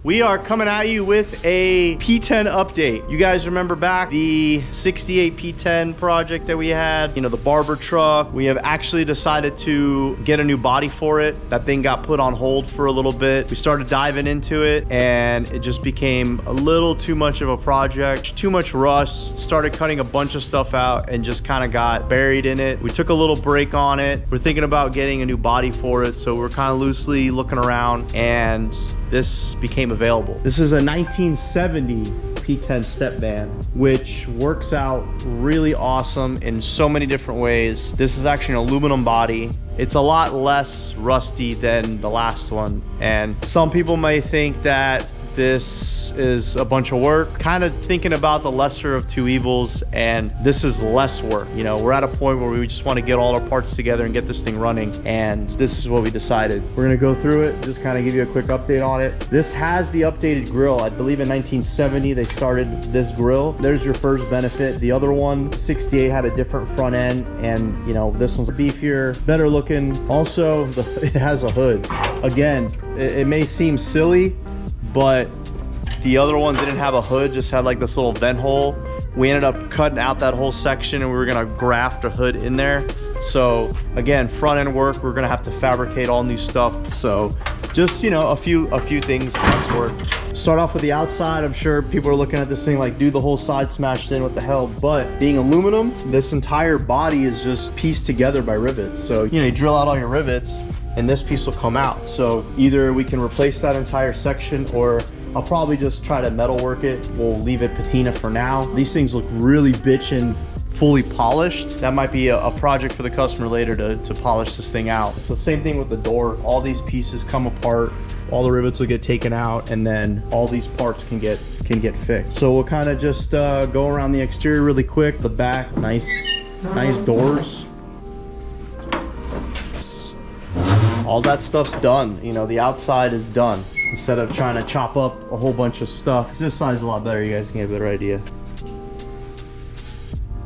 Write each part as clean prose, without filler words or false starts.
We are coming at you with a P10 update. You guys remember back the 68 P10 project that we had, you know, the barber truck. We have actually decided to get a new body for it. That thing got put on hold for a little bit. We started diving into it and it just became a little too much of a project, too much rust, started cutting a bunch of stuff out and just kind of got buried in it. We took a little break on it. We're thinking about getting a new body for it. So we're kind of loosely looking around and this became available. This is a 1970 P10 step band, which works out really awesome in so many different ways. This is actually an aluminum body. It's a lot less rusty than the last one. And some people may think that this is a bunch of work, kind of thinking about the lesser of two evils, and this is less work. You know, we're at a point where we just want to get all our parts together and get this thing running, and this is what we decided. We're gonna go through it, just kind of give you a quick update on it. This has the updated grill. I believe in 1970 they started this grill. There's your first benefit. The other one, 68, had a different front end, and you know, this one's beefier, better looking. Also, it has a hood. Again, it may seem silly, but the other one didn't have a hood, just had like this little vent hole. We ended up cutting out that whole section and we were gonna graft a hood in there. So again, front end work, we're gonna have to fabricate all new stuff. So just, you know, a few things less work. Start off with the outside. I'm sure people are looking at this thing like, dude, the whole side smashed in, what the hell? But being aluminum, this entire body is just pieced together by rivets. So, you know, you drill out all your rivets and this piece will come out. So either we can replace that entire section, or I'll probably just try to metal work it. We'll leave it patina for now. These things look really bitchin' fully polished. That might be a project for the customer later to polish this thing out. So same thing with the door. All these pieces come apart, all the rivets will get taken out, and then all these parts can get fixed. So we'll kind of just go around the exterior really quick. The back, nice doors. All that stuff's done. You know, the outside is done. Instead of trying to chop up a whole bunch of stuff. This side is a lot better. You guys can get a better idea.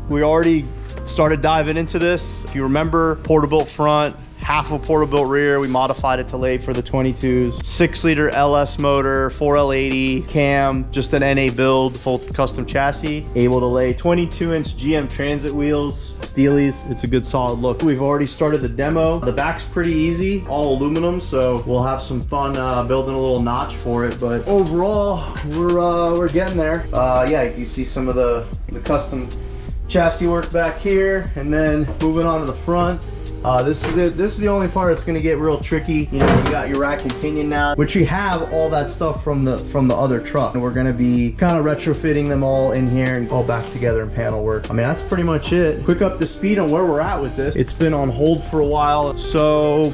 We already started diving into this. If you remember, Porterbuilt front, half a Porterbuilt rear. We modified it to lay for the 22s. 6-liter LS motor, 4L80 cam, just an NA build, full custom chassis. Able to lay 22-inch GM transit wheels, Steelies. It's a good solid look. We've already started the demo. The back's pretty easy, all aluminum, so we'll have some fun building a little notch for it. But overall, we're getting there. Yeah, you see some of the custom chassis work back here, and then moving on to the front. This is the only part that's going to get real tricky. You know, you got your rack and pinion now, which you have all that stuff from the other truck, and we're going to be kind of retrofitting them all in here and all back together in panel work. I mean, that's pretty much it. Quick up to speed on where we're at with this. It's been on hold for a while, so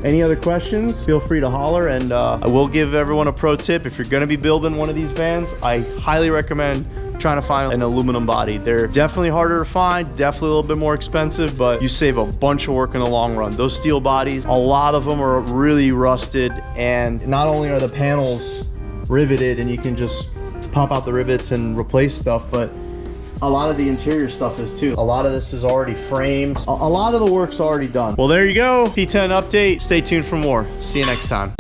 any other questions, feel free to holler. And I will give everyone a pro tip. If you're going to be building one of these vans, I highly recommend trying to find an aluminum body. They're definitely harder to find, definitely a little bit more expensive, but you save a bunch of work in the long run. Those steel bodies, a lot of them are really rusted, and not only are the panels riveted and you can just pop out the rivets and replace stuff, but a lot of the interior stuff is too. A lot of this is already framed. A lot of the work's already done. Well, there you go. P10 update. Stay tuned for more. See you next time.